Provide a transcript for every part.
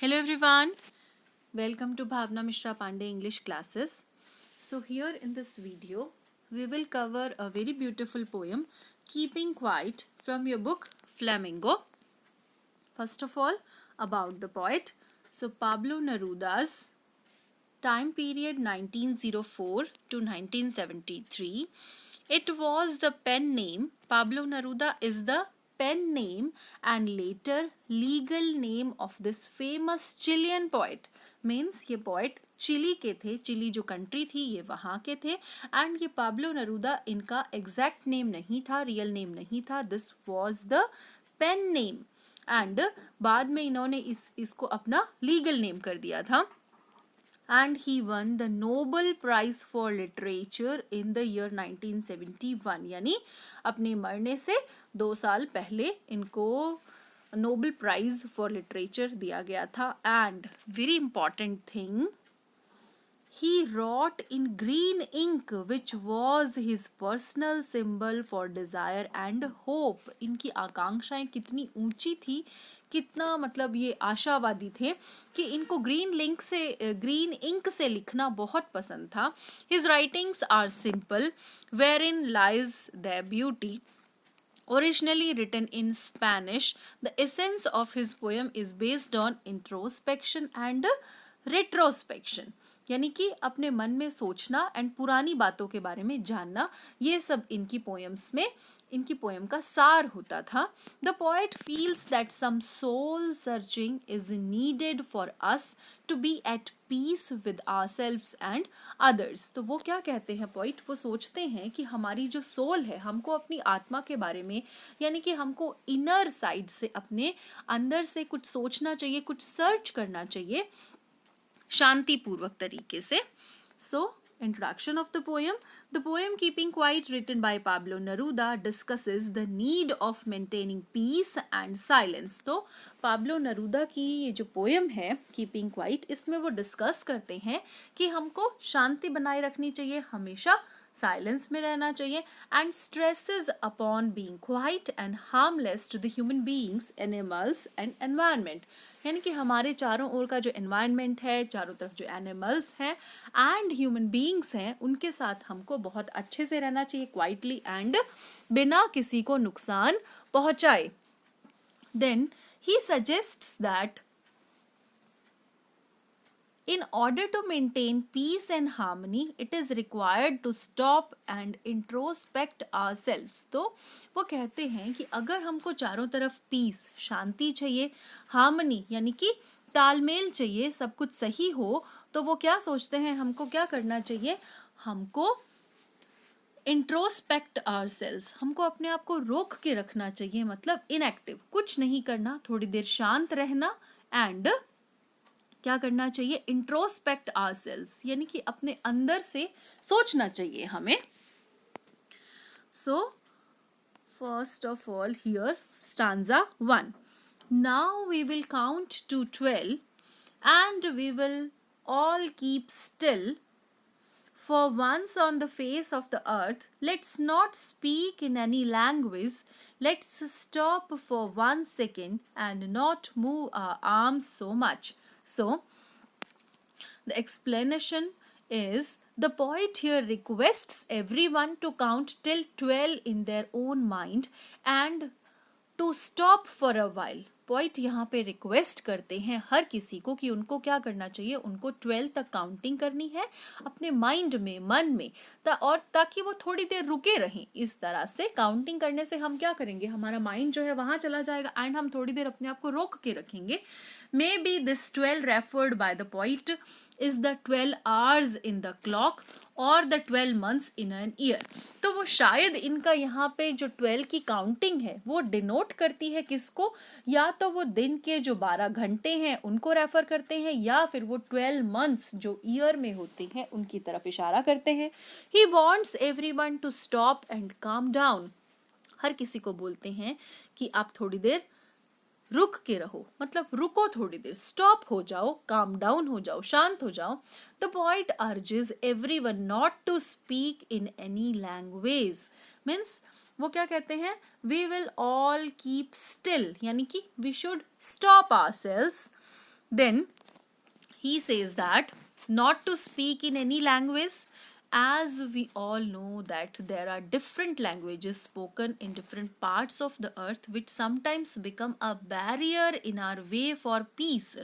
Hello everyone, welcome to Bhavna Mishra Pandey English classes. So here in this video, we will cover a very beautiful poem, Keeping Quiet, from your book Flamingo. First of all, about the poet. So Pablo Neruda's time period 1904 to 1973. It was the pen name. Pablo Neruda is the pen name and later legal name of this famous Chilean poet. Means ये poet chilli के थे, chilli जो country थी ये वहाँ के थे, and ये पाब्लो नरूदा इनका एग्जैक्ट नेम नहीं था, रियल नेम नहीं था. This was the pen name and बाद में इन्होंने इसको अपना लीगल नेम कर दिया था. And he won the Nobel Prize for Literature in the year 1971. यानी अपने मरने से 2 साल पहले इनको नोबेल प्राइज फॉर लिटरेचर दिया गया था. And very important thing, he wrote in green ink which was his personal symbol for desire and hope. इनकी आकांक्षाएं कितनी ऊंची थी, कितना मतलब ये आशावादी थे कि इनको ग्रीन इंक से लिखना बहुत पसंद था. His writings are simple, wherein lies their beauty. Originally written in Spanish, the essence of his poem is based on introspection and retrospection. यानी कि अपने मन में सोचना एंड पुरानी बातों के बारे में जानना, ये सब इनकी पोएम का सार होता था. The poet feels that some soul searching is needed for us to be at peace with ourselves and others. तो वो क्या कहते हैं पोइट, वो सोचते हैं कि हमारी जो सोल है, हमको अपनी आत्मा के बारे में, यानी कि हमको इनर साइड से, अपने अंदर से कुछ सोचना चाहिए, कुछ सर्च करना चाहिए शांतिपूर्वक तरीके से. सो introduction of the poem Keeping Quiet, written by Pablo Neruda, discusses the need of maintaining peace and silence. तो पाब्लो नरूदा की ये जो पोएम है कीपिंग क्वाइट, इसमें वो डिस्कस करते हैं कि हमको शांति बनाए रखनी चाहिए, हमेशा साइलेंस में रहना चाहिए, and stresses upon being quiet and harmless to the human beings, animals and environment. यानी कि हमारे चारों ओर का जो एनवायरनमेंट है, चारों तरफ जो एनिमल्स हैं एंड ह्यूमन बीइंग्स हैं, उनके साथ हमको बहुत अच्छे से रहना चाहिए, क्वाइटली एंड बिना किसी को नुकसान पहुंचाए. Then he suggests that in order to maintain peace and harmony, it is required to stop and introspect ourselves. तो वो कहते हैं कि अगर हमको चारों तरफ पीस, शांति चाहिए, हार्मनी यानी कि तालमेल चाहिए, सब कुछ सही हो, तो वो क्या सोचते हैं, हमको क्या करना चाहिए, हमको इंट्रोस्पेक्ट आवरसेल्व्स, हमको अपने आप को रोक के रखना चाहिए, मतलब इनएक्टिव, कुछ नहीं करना, थोड़ी देर शांत रहना, एंड क्या करना चाहिए, इंट्रोस्पेक्ट आवरसेल्व्स, यानी कि अपने अंदर से सोचना चाहिए हमें. So first of all here stanza 1. Now we will count to 12 and we will all keep still. For once on the face of the earth, let's not speak in any language. Let's stop for 1 second and not move our arms so much. So, the explanation is the poet here requests everyone to count till 12 in their own mind and to stop for a while. Point यहाँ पे request करते हैं हर किसी को कि उनको क्या करना चाहिए, उनको 12 तक काउंटिंग करनी है अपने माइंड में, मन में, और ताकि वो थोड़ी देर रुके रहें. इस तरह से काउंटिंग करने से हम क्या करेंगे, हमारा माइंड जो है वहाँ चला जाएगा एंड हम थोड़ी देर अपने आप को रोक के रखेंगे. Maybe this 12 referred by the poet is the 12 hours in the clock और the 12 months in an year. तो वो शायद इनका यहाँ पे जो 12 की काउंटिंग है वो डिनोट करती है किसको, या तो वो दिन के जो 12 घंटे हैं उनको रेफर करते हैं, या फिर वो 12 मंथ्स जो ईयर में होते हैं उनकी तरफ इशारा करते हैं. He wants everyone to stop and calm down. हर किसी को बोलते हैं कि आप थोड़ी देर रुक के रहो, मतलब रुको थोड़ी देर, स्टॉप हो जाओ, काम डाउन हो जाओ, शांत हो जाओ. The poet urges everyone not to speak in any language. Means वो क्या कहते हैं, we will all keep still, यानी कि we should stop ourselves Then he says that not to speak in any language, as we all know that there are different languages spoken in different parts of the earth which sometimes become a barrier in our way for peace.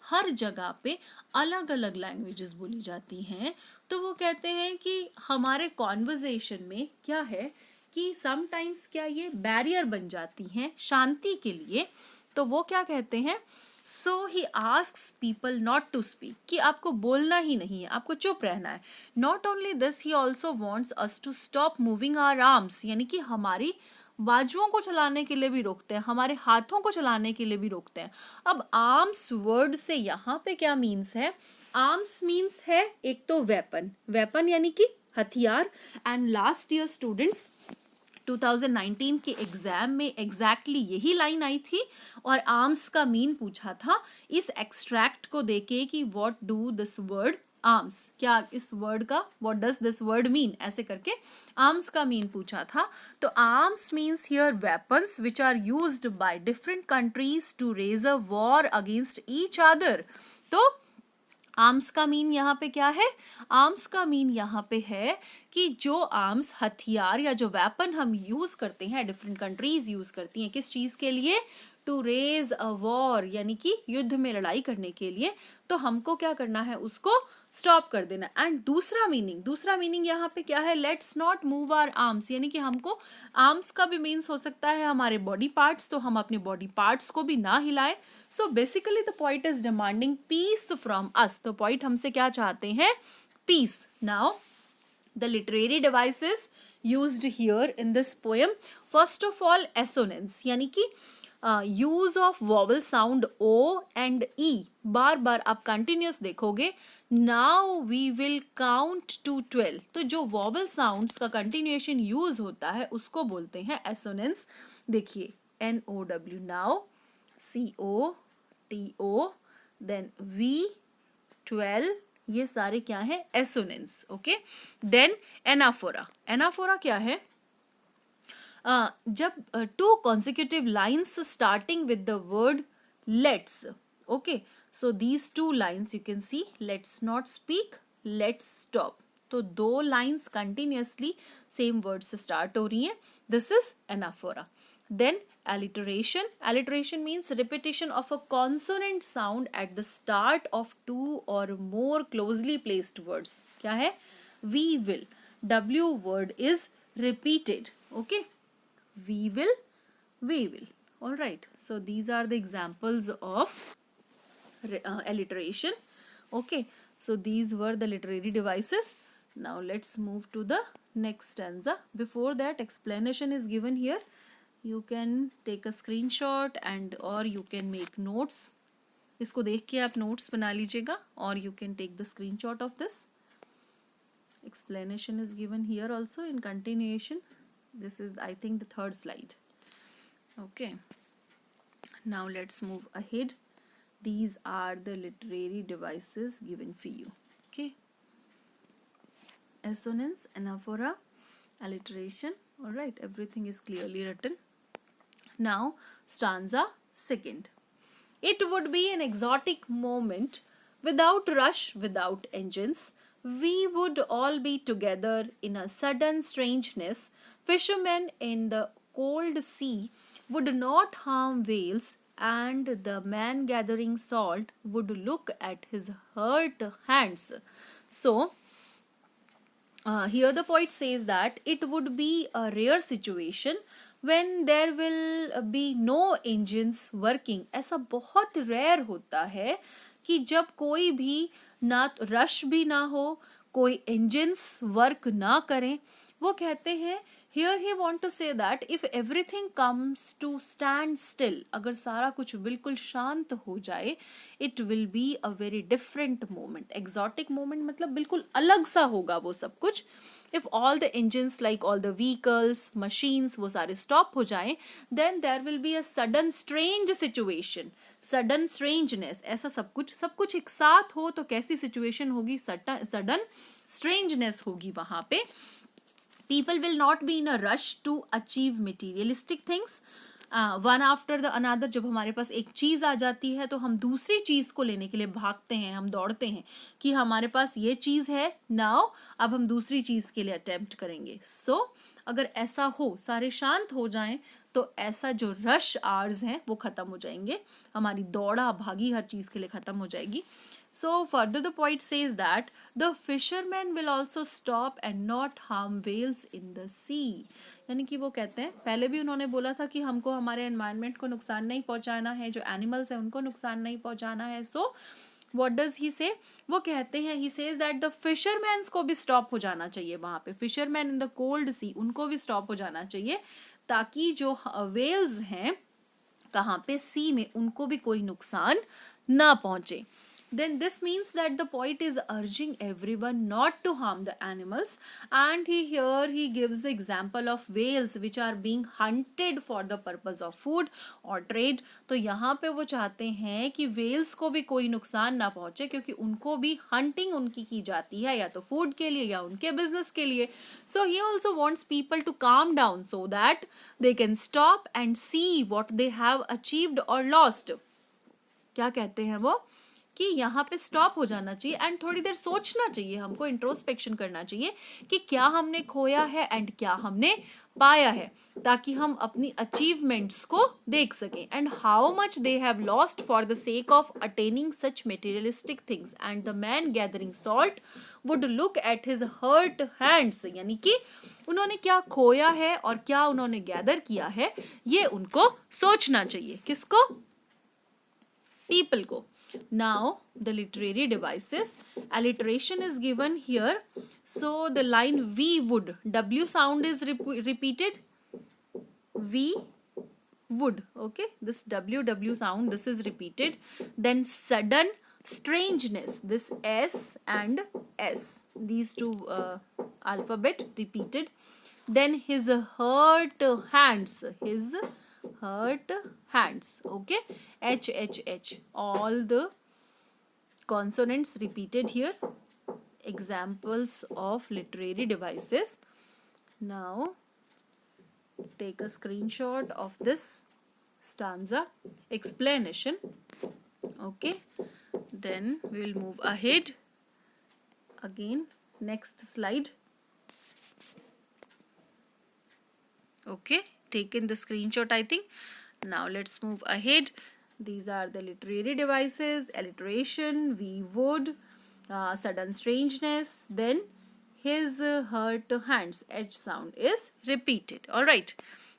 हर जगह पे अलग अलग languages बोली जाती हैं, तो वो कहते हैं कि हमारे कॉन्वर्जेशन में क्या है कि समटाइम्स क्या ये बैरियर बन जाती हैं शांति के लिए. तो वो क्या कहते हैं, so he asks people not to speak, कि आपको बोलना ही नहीं है, आपको चुप रहना है. Not only this, he also wants us to stop moving our arms, यानी कि हमारी बाजुओं को चलाने के लिए भी रोकते हैं, हमारे हाथों को चलाने के लिए भी रोकते हैं. अब आर्म्स वर्ड से यहाँ पे क्या मीन्स है, आर्म्स मीन्स है एक तो वेपन, वेपन यानी कि हथियार. एंड लास्ट ईयर स्टूडेंट्स 2019 के एग्जाम में एग्जैक्टली यही लाइन आई थी और आर्म्स का मीन पूछा था इस एक्सट्रैक्ट को देके कि what do this word arms, क्या इस वर्ड का what does this word mean, ऐसे करके आर्म्स का मीन पूछा था. तो arms means here weapons which are used by different countries to raise a war against each other. तो आर्म्स का मीन यहाँ पे क्या है, आर्म्स का मीन यहाँ पे है कि जो आर्म्स हथियार या जो वेपन हम यूज करते हैं, डिफरेंट कंट्रीज यूज करती हैं किस चीज के लिए, टू रेज अ वॉर, यानी कि युद्ध में लड़ाई करने के लिए. तो हमको क्या करना है, उसको स्टॉप कर देना. एंड दूसरा मीनिंग यहाँ पे क्या है, let's not move our arms, यानी कि हमको आर्म्स का भी मीन्स हो सकता है हमारे बॉडी पार्ट्स, तो हम अपने बॉडी पार्ट्स को भी ना हिलाएं. So basically the point is demanding peace from us. तो पॉइंट हमसे क्या चाहते हैं, peace. Now the literary devices used here in this poem, first of all assonance, यानी कि use of vowel sound O and E. बार बार आप कंटिन्यूस देखोगे. Now we will count to 12. तो जो वॉवल साउंड्स का कंटिन्यूएशन यूज होता है उसको बोलते हैं एसोनेंस. देखिए NOW, now COTO, then V12, ये सारे क्या है, assonance. Okay. Then anaphora. Anaphora क्या है, जब two consecutive lines starting with the word let's. Okay, so these two lines you can see, let's not speak, let's stop. तो दो lines continuously same word से स्टार्ट हो रही हैं. This is anaphora. Then alliteration. Alliteration means repetition of a consonant sound at the start of two or more closely placed words. क्या है, we will, W word is repeated. Okay, we will, we will. All right, so these are the examples of alliteration. Okay, so these were the literary devices. Now let's move to the next stanza. Before that, explanation is given here. You can take a screenshot and or you can make notes. इसको देख के आप notes बना लीजिएगा, or you can take the screenshot of this. Explanation is given here also in continuation. This is, I think, the third slide. Okay, now let's move ahead. These are the literary devices given for you. Okay, assonance, anaphora, alliteration. All right, everything is clearly written. Now stanza second. It would be an exotic moment, without rush, without engines. We would all be together in a sudden strangeness. Fishermen in the cold sea would not harm whales, and the man gathering salt would look at his hurt hands. So, here the poet says that it would be a rare situation when there will be no engines working. ऐसा बहुत rare होता है कि जब कोई भी ना rush भी ना हो, कोई engines वर्क ना करें. वो कहते हैं here he want to say that if everything comes to stand still, अगर सारा कुछ बिल्कुल शांत हो जाए, it will be a very different moment. Exotic moment मतलब बिल्कुल अलग सा होगा वो सब कुछ. If all the engines like all the vehicles, machines वो सारे stop हो जाएं, then there will be a sudden strange situation. Sudden strangeness, ऐसा सब कुछ एक साथ हो तो कैसी situation होगी, sudden strangeness होगी वहाँ पे. People will not be in a rush to achieve materialistic things. One after the another, जब हमारे पास एक चीज़ आ जाती है तो हम दूसरी चीज़ को लेने के लिए भागते हैं, हम दौड़ते हैं कि हमारे पास ये चीज़ है, नाउ अब हम दूसरी चीज़ के लिए अटेम्प्ट करेंगे. सो अगर ऐसा हो, सारे शांत हो जाएं, तो ऐसा जो रश आवर्स हैं वो ख़त्म हो जाएंगे, हमारी दौड़ा भागी हर चीज़ के लिए ख़त्म हो जाएगी. So further the poet says that the fishermen will also stop and not harm whales in the sea. यानी कि वो कहते हैं, पहले भी उन्होंने बोला था कि हमको हमारे एनवायरनमेंट को नुकसान नहीं पहुंचाना है, जो एनिमल्स हैं उनको नुकसान नहीं पहुंचाना है. सो व्हाट डज ही से, वो कहते हैं, ही सेज दैट द फिशरमैन्स को भी स्टॉप हो जाना चाहिए, वहाँ पे फिशरमैन इन द कोल्ड सी, उनको भी स्टॉप हो जाना चाहिए, ताकि जो वेल्स हैं कहाँ पे, सी में, उनको भी कोई नुकसान ना पहुंचे. Then this means that the poet is urging everyone not to harm the animals, and he gives the example of whales which are being hunted for the purpose of food or trade. तो यहाँ पे वो चाहते हैं कि whales को भी कोई नुकसान ना पहुँचे, क्योंकि उनको भी hunting उनकी की जाती है, या तो food के लिए या उनके business के लिए. So he also wants people to calm down so that they can stop and see what they have achieved or lost. क्या कहते हैं वो, कि यहाँ पे स्टॉप हो जाना चाहिए एंड थोड़ी देर सोचना चाहिए, हमको इंट्रोस्पेक्शन करना चाहिए कि क्या हमने खोया है एंड क्या हमने पाया है, ताकि हम अपनी अचीवमेंट्स को देख सकें, and how much they have lost for the sake of attaining such materialistic things. And the man gathering salt would look at his hurt hands, यानी कि उन्होंने क्या खोया है और क्या उन्होंने गैदर किया है, ये उनको सोचना चाहिए. किसको, पीपल को. Now the literary devices, alliteration is given here. So the line we would, W sound is repeated, we would, okay, this W sound, this is repeated. Then sudden, strangeness, this S and S, these two alphabet repeated. Then his hurt hands, his hurt hands, okay, H, all the consonants repeated here. Examples of literary devices. Now take a screenshot of this stanza explanation, okay, then we will move ahead. Again, next slide. Okay, taken the screenshot, I think. Now let's move ahead. These are the literary devices: alliteration, we would, sudden strangeness, then his hurt hands, H sound is repeated. All right.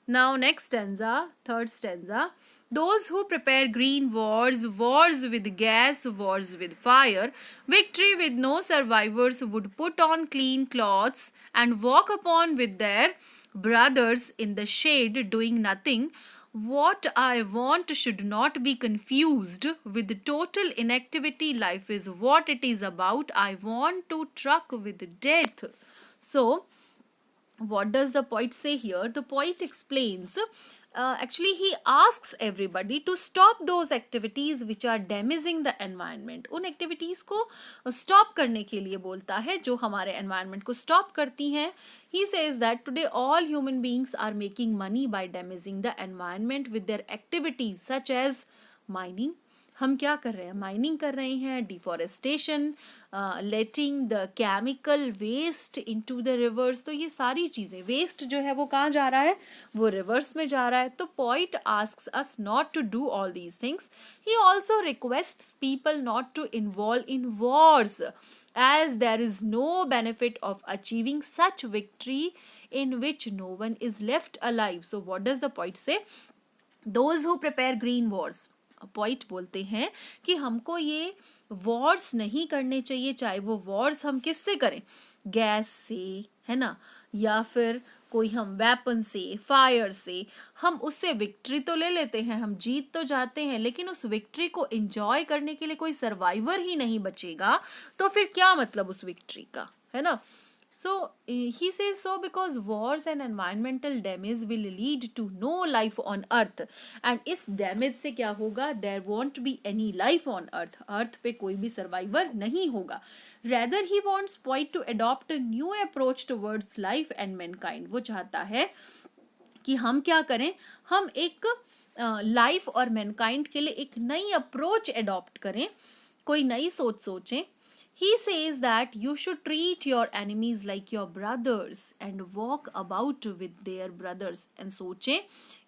Now next stanza, third stanza. Those who prepare green wars, wars with gas, wars with fire, victory with no survivors, would put on clean clothes and walk upon with their brothers in the shade doing nothing. What I want should not be confused with total inactivity. Life is what it is about. I want to truck with death. So, what does the poet say here? The poet explains, actually he asks everybody to stop those activities which are damaging the environment. उन activities को stop करने के लिए बोलता है जो हमारे environment को stop करती हैं. He says that today all human beings are making money by damaging the environment with their activities such as mining. हम क्या कर रहे हैं, माइनिंग कर रहे हैं, deforestation, letting the chemical waste into the rivers. तो ये सारी चीज़ें, वेस्ट जो है वो कहाँ जा रहा है, वो रिवर्स में जा रहा है. तो point asks us not to do all these things. He also requests people not to involve in wars as there is no benefit of achieving such victory in which no one is left alive. So what does the poet say? Those who prepare green wars, point बोलते हैं कि हमको ये Wars नहीं करने चाहिए, चाहे वो वॉर्स हम किससे करें, गैस से, है ना, या फिर कोई हम वेपन से, फायर से, हम उससे विक्ट्री तो ले लेते हैं, हम जीत तो जाते हैं, लेकिन उस विक्ट्री को एंजॉय करने के लिए कोई सर्वाइवर ही नहीं बचेगा, तो फिर क्या मतलब उस विक्ट्री का, है ना. So he says so because wars and environmental damage will lead to no life on earth. And इस damage से क्या होगा, there won't be any life on earth. earth पे कोई भी survivor नहीं होगा. Rather he wants poet to adopt a new approach towards life and mankind. वो चाहता है कि हम क्या करें, हम एक लाइफ और मैनकाइंड के लिए एक नई अप्रोच एडॉप्ट करें, कोई नई सोच सोचें. He says that you should treat your enemies like your brothers and walk about with their brothers. And सोचें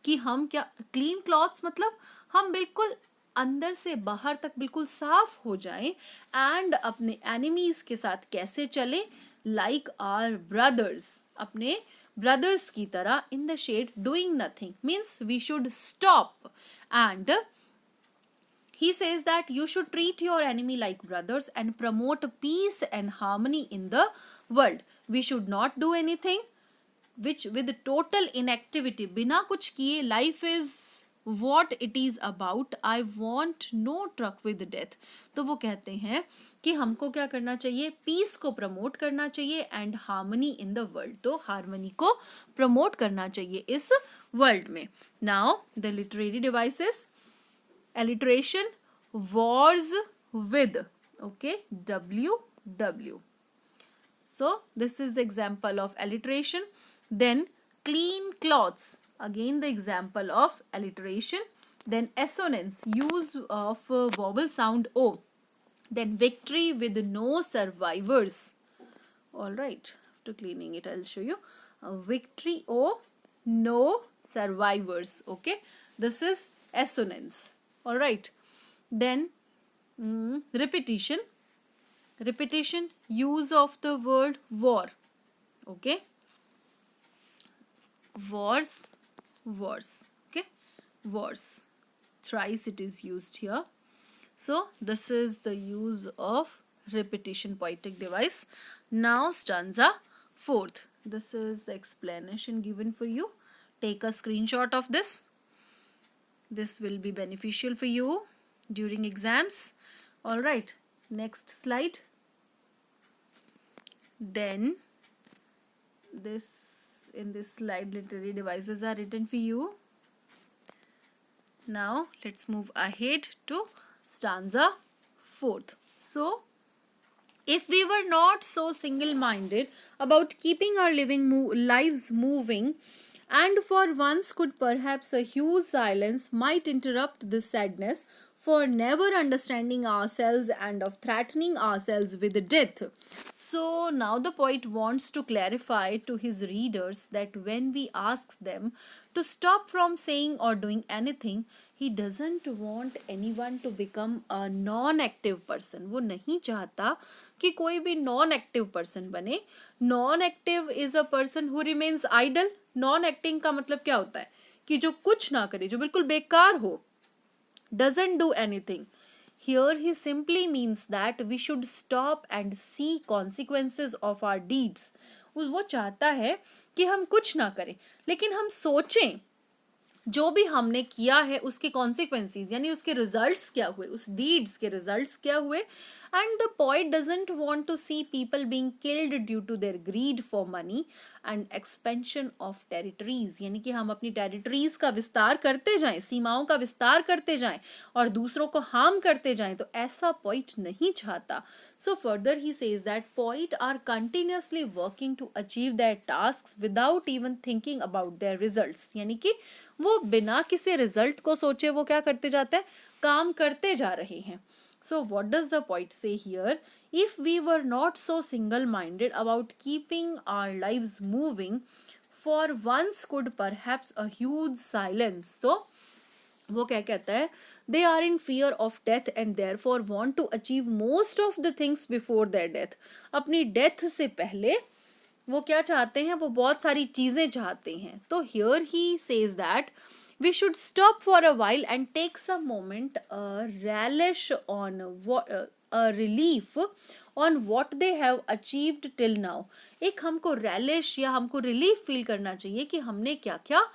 कि हम क्या, clean clothes मतलब हम बिल्कुल अंदर से बाहर तक बिल्कुल साफ हो जाएं एंड अपने एनिमीज के साथ कैसे चलें, लाइक आवर ब्रदर्स, अपने ब्रदर्स की तरह, in the shade doing nothing, means we should stop. And he says that you should treat your enemy like brothers and promote peace and harmony in the world. We should not do anything which with total inactivity, बिना कुछ किए. Life is what it is about. I want no truck with death. तो वो कहते हैं कि हमको क्या करना चाहिए, पीस को प्रमोट करना चाहिए and harmony in the world. तो हार्मनी को प्रमोट करना चाहिए इस वर्ल्ड में. Now the literary devices. Alliteration, wars with, okay, WW. So this is the example of alliteration. Then clean clothes, again the example of alliteration. Then assonance, use of vowel sound O. Then victory with no survivors. All right, after cleaning it I'll show you. Victory O, no survivors. Okay, this is assonance. All right. Then repetition. Repetition, use of the word war. Okay. Wars, wars. Okay. Wars. Thrice it is used here. So this is the use of repetition poetic device. Now stanza 4th. This is the explanation given for you. Take a screenshot of this. This will be beneficial for you during exams. All right, next slide. Then this, in this slide literary devices are written for you. Now let's move ahead to stanza 4th. So if we were not so single-minded about keeping our lives moving, and for once could perhaps a huge silence might interrupt this sadness for never understanding ourselves and of threatening ourselves with death. So now the poet wants to clarify to his readers that when we ask them to stop from saying or doing anything, he doesn't want anyone to become a non-active person. वो नहीं चाहता कि कोई भी non-active person बने. Non-active is a person who remains idle. Non-acting का मतलब क्या होता है कि जो कुछ ना करे, जो बिल्कुल बेकार हो, doesn't do anything. Here he simply means that we should stop and see consequences of our deeds. वो चाहता है कि हम कुछ ना करें लेकिन हम सोचें जो भी हमने किया है उसके कॉन्सिक्वेंसेस, यानी उसके रिजल्ट्स क्या हुए, उस डीड्स के रिजल्ट्स क्या हुए. And the poet doesn't want to see people being killed due to their greed for money and expansion of territories, यानी कि हम अपनी टेरिटरीज का विस्तार करते जाएं, सीमाओं का विस्तार करते जाएं और दूसरों को हार्म करते जाएं. तो ऐसा पोएट नहीं चाहता. So further he says that poet are continuously working to achieve their tasks without even thinking about their results, यानी कि वो बिना किसी रिजल्ट को सोचे वो क्या करते जाते हैं, काम करते जा रहे हैं. So what does the poet say here? If we were not so single-minded about keeping our lives moving, for once could perhaps a huge silence. So वो क्या कहता है, they are in fear of death and therefore want to achieve most of the things before their death. अपनी death से पहले वो क्या चाहते हैं, वो बहुत सारी चीजें चाहते हैं. तो here he says that we should stop for a while and take some moment relish on a relief on what they have achieved till now. एक हमको relish या हमको relief feel करना चाहिए कि हमने क्या क्या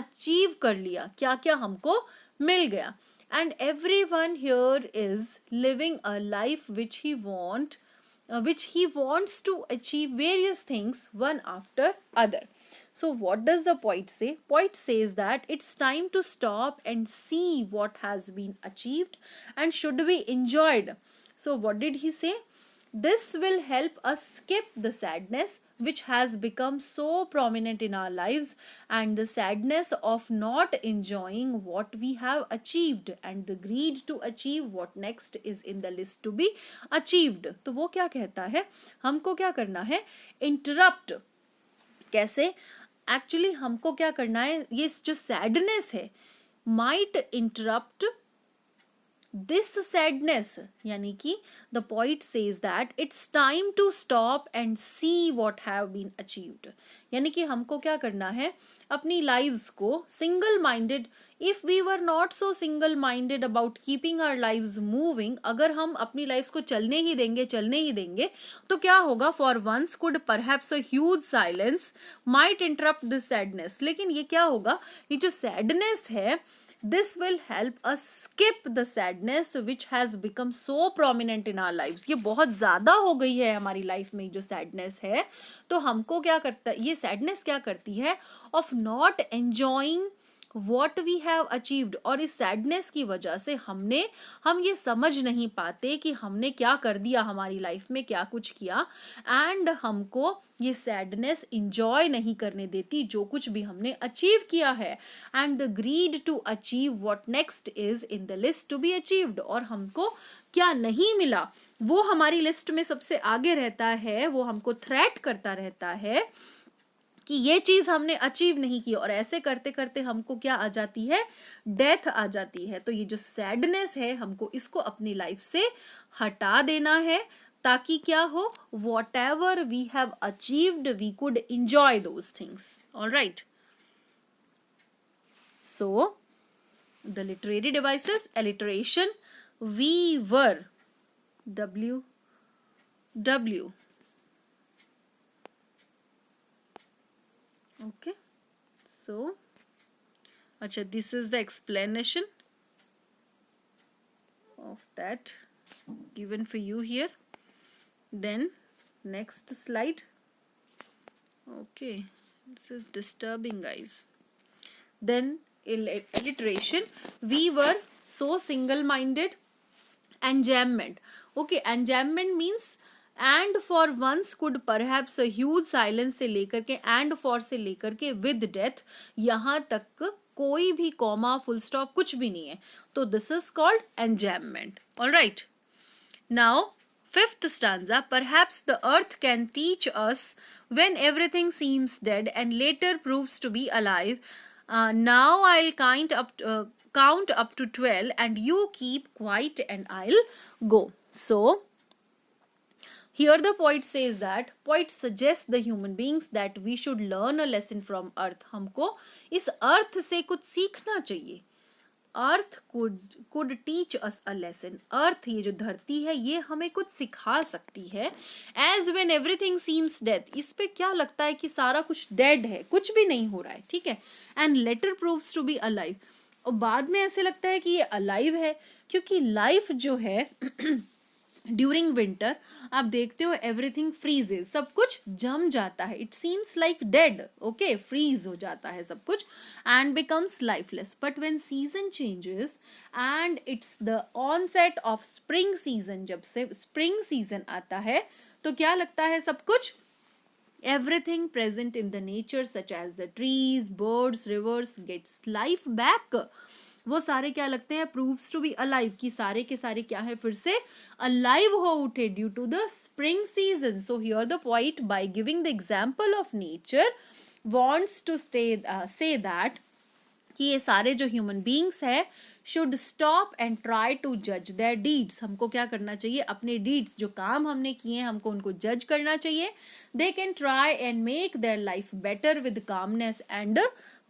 achieve कर लिया, क्या क्या हमको मिल गया. And everyone here is living a life which he wants to achieve various things one after other. So what does the poet say? Poet says that it's time to stop and see what has been achieved and should be enjoyed. So what did he say? This will help us skip the sadness which has become so prominent in our lives, and the sadness of not enjoying what we have achieved, and the greed to achieve what next is in the list to be achieved. तो वो क्या कहता है, हमको क्या करना है, interrupt. कैसे, एक्चुअली हमको क्या करना है, ये जो सैडनेस है माइट इंटरप्ट दिस सैडनेस, यानी कि the poet says that it's time to stop and see what have been achieved. यानी कि हमको क्या करना है, अपनी लाइव्स को single minded, if we were not so single minded about keeping our lives moving, अगर हम अपनी लाइफ्स को चलने ही देंगे तो क्या होगा, for once could perhaps a huge silence might interrupt this sadness. लेकिन ये क्या होगा, ये जो सैडनेस है, this will help us skip the sadness which has become so prominent in our lives. ये बहुत ज़्यादा हो गई है हमारी लाइफ में जो सैडनेस है. तो हमको क्या करता है, ये सैडनेस क्या करती है, of not enjoying what we have achieved. और इस सैडनेस की वजह से हम ये समझ नहीं पाते कि हमने क्या कर दिया हमारी लाइफ में, क्या कुछ किया, एंड हमको ये सैडनेस इंजॉय नहीं करने देती जो कुछ भी हमने अचीव किया है. And the greed to achieve what next is in the list to be achieved. और हमको क्या नहीं मिला वो हमारी लिस्ट में सबसे आगे रहता है, वो हमको थ्रेट करता रहता है कि ये चीज हमने अचीव नहीं की, और ऐसे करते करते हमको क्या आ जाती है, डेथ आ जाती है. तो ये जो सैडनेस है हमको इसको अपनी लाइफ से हटा देना है, ताकि क्या हो, whatever we have achieved we could enjoy those things. Alright, so the literary devices, alliteration, we were, W. Okay, so acha, this is the explanation of that given for you here. Then next slide. Okay, this is disturbing, guys. Then alliteration, we were so single-minded. Enjambment. Okay, enjambment means and for once could perhaps a huge silence से लेकर के and for से लेकर के with death, यहाँ तक कोई भी कॉमा फुल स्टॉप कुछ भी नहीं है. तो this is called enjambment. All right. Now fifth stanza, perhaps the earth can teach us when everything seems dead and later proves to be alive. Now I'll count up to 12 and you keep quiet and I'll go. So here the poet says that, poet suggests the human beings that we should learn a lesson from earth. हमको इस अर्थ से कुछ सीखना चाहिए. अर्थ could teach us a lesson. अर्थ, ये जो धरती है, ये हमें कुछ सिखा सकती है. As when everything seems dead, इस पे क्या लगता है कि सारा कुछ डेड है, कुछ भी नहीं हो रहा है, ठीक है. And later proves to be alive. और बाद में ऐसे लगता है कि ये अलाइव है, क्योंकि लाइफ जो है ड्यूरिंग विंटर आप देखते हो एवरीथिंग फ्रीजेज, सब कुछ जम जाता है, it seems like dead. Okay, freeze हो जाता है सब कुछ and becomes lifeless. But when season changes and it's the onset of spring season, जब से स्प्रिंग सीजन आता है तो क्या लगता है, सब कुछ everything present in the nature such as the trees, birds, rivers gets life back. वो सारे क्या लगते हैं, proves to be alive, कि सारे के सारे क्या है, फिर से alive हो उठे due to the spring season. So here the poet, by giving the example of nature, wants to say that कि ये सारे जो human beings है should stop and try to judge their deeds. हमको क्या करना चाहिए, अपने deeds, जो काम हमने किए हैं, हमको उनको judge करना चाहिए. They can try and make their life better with calmness and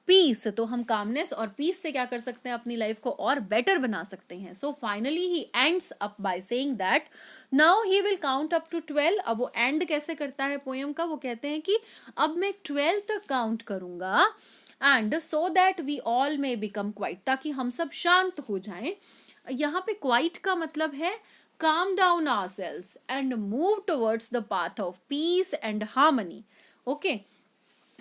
peace. तो हम calmness और peace से क्या कर सकते हैं, अपनी life को और better बना सकते हैं. So finally he ends up by saying that now he will count up to 12. अब वो end कैसे करता है poem का, वो कहते हैं कि अब मैं 12 तक count करूँगा and so that we all may become quiet, ताकि हम सब शांत हो जाएं. यहाँ पे quiet का मतलब है calm down ourselves and move towards the path of peace and harmony. Okay,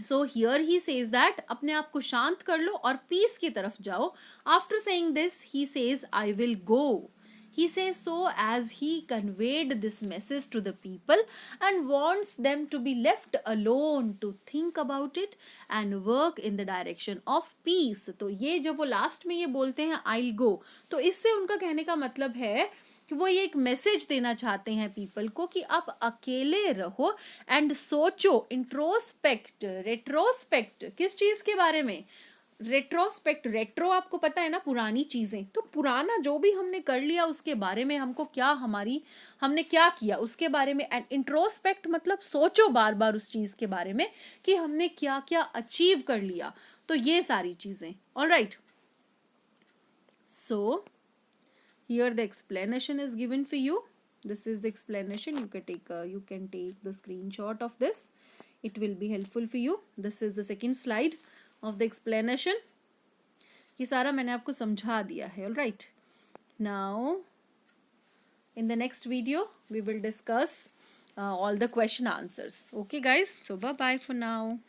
so here he says that अपने आप को शांत कर लो और peace की तरफ जाओ. After saying this he says I will go. He says so as he conveyed this message to the people and wants them to be left alone to think about it and work in the direction of peace. तो ये जब वो last में ये बोलते हैं I'll go, तो इससे उनका कहने का मतलब है कि वो ये एक मैसेज देना चाहते हैं पीपल को कि आप अकेले रहो एंड सोचो, इंट्रोस्पेक्ट, रेट्रोस्पेक्ट, किस चीज के बारे में? रेट्रोस्पेक्ट, रेट्रो आपको पता है ना, पुरानी चीजें, तो पुराना जो भी हमने कर लिया उसके बारे में, हमको क्या, हमने क्या किया उसके बारे में। एंड इंट्रोस्पेक्ट मतलब सोचो बार बार उस चीज के बारे में कि हमने क्या क्या अचीव कर लिया, तो ये सारी चीजें। Alright, so here the explanation is given for you. This is the explanation. You can take the screenshot of this. It will be helpful for you. This is the second slide of the explanation. ये सारा मैंने आपको समझा दिया है. All right. Now, in the next video, we will discuss all the question answers. Okay, guys. So bye bye for now.